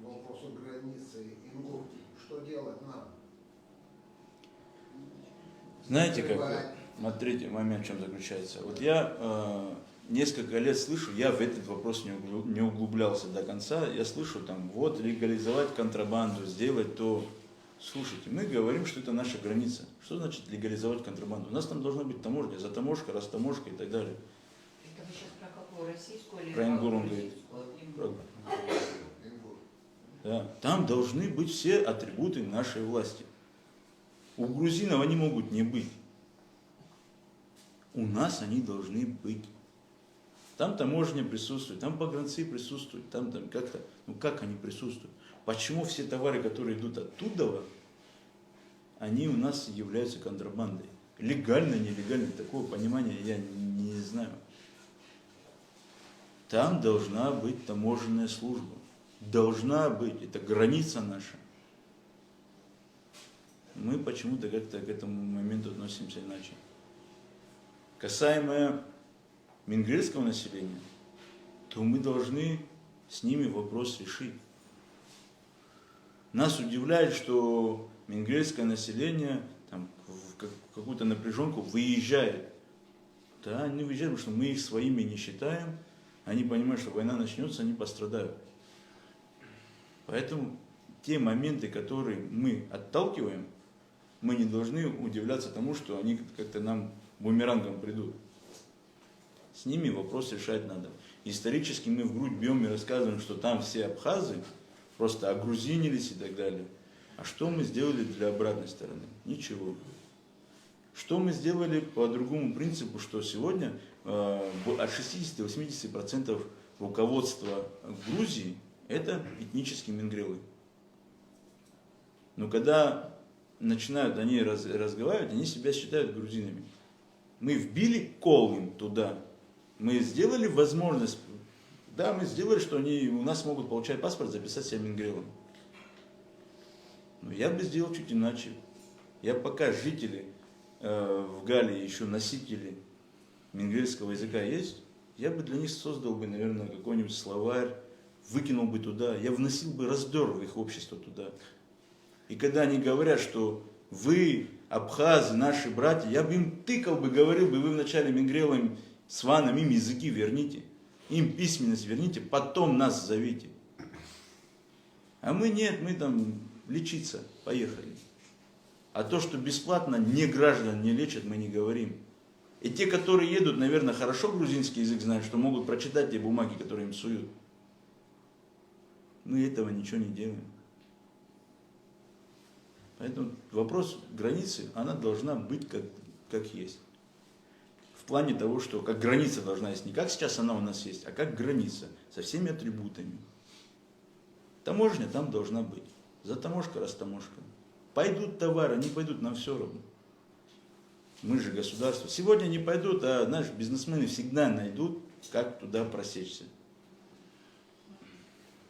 к вопросу границы Ингур. Что делать нам? Знаете, как, смотрите, момент в чем заключается. Вот я несколько лет слышу, я в этот вопрос не углублялся до конца, я слышу там, вот легализовать контрабанду, сделать то. Слушайте, мы говорим, что это наша граница. Что значит легализовать контрабанду? У нас там должна быть таможня, затаможка, растаможка и так далее. Это вы сейчас про какую, российскую или про Ингур он говорит. Да. Там должны быть все атрибуты нашей власти. У грузинов они могут не быть. У нас они должны быть. Там таможня присутствует, там погранцы присутствуют, там как-то, ну как они присутствуют? Почему все товары, которые идут оттуда, они у нас являются контрабандой? Легально, нелегально, такого понимания я не знаю. Там должна быть таможенная служба. Должна быть, это граница наша. Мы почему-то как-то к этому моменту относимся иначе. Касаемо мингрельского населения, то мы должны с ними вопрос решить. Нас удивляет, что мингрельское население там, в какую-то напряженку выезжает. Да, они выезжают, потому что мы их своими не считаем. Они понимают, что война начнется, они пострадают. Поэтому те моменты, которые мы отталкиваем, мы не должны удивляться тому, что они как-то нам бумерангом придут. С ними вопрос решать надо. Исторически мы в грудь бьем и рассказываем, что там все абхазы просто огрузинились и так далее. А что мы сделали для обратной стороны? Ничего. Что мы сделали по другому принципу, что сегодня от 60-80% руководства Грузии это этнические мингрелы. Но когда начинают они разговаривать, они себя считают грузинами. Мы вбили кол им туда. Мы сделали возможность, да, мы сделали, что они у нас могут получать паспорт, записать себя мингрелом. Но я бы сделал чуть иначе. Я пока жители в Галлии, еще носители мингрельского языка есть, я бы для них создал бы, наверное, какой-нибудь словарь, выкинул бы туда, я вносил бы раздор в их общество туда. И когда они говорят, что вы, абхазы, наши братья, я бы им тыкал бы, говорил бы, вы вначале мингрелам с ваном им языки верните, им письменность верните, потом нас зовите. А мы нет, мы там лечиться, поехали. А то, что бесплатно не граждан не лечат, мы не говорим. И те, которые едут, наверное, хорошо грузинский язык знают, что могут прочитать те бумаги, которые им суют. Мы этого ничего не делаем. Поэтому вопрос границы, она должна быть как есть. В плане того, что как граница должна есть, не как сейчас она у нас есть, а как граница, со всеми атрибутами. Таможня там должна быть. Затаможка, растаможка. Пойдут товары, не пойдут, нам все равно. Мы же государство. Сегодня не пойдут, а наши бизнесмены всегда найдут, как туда просечься.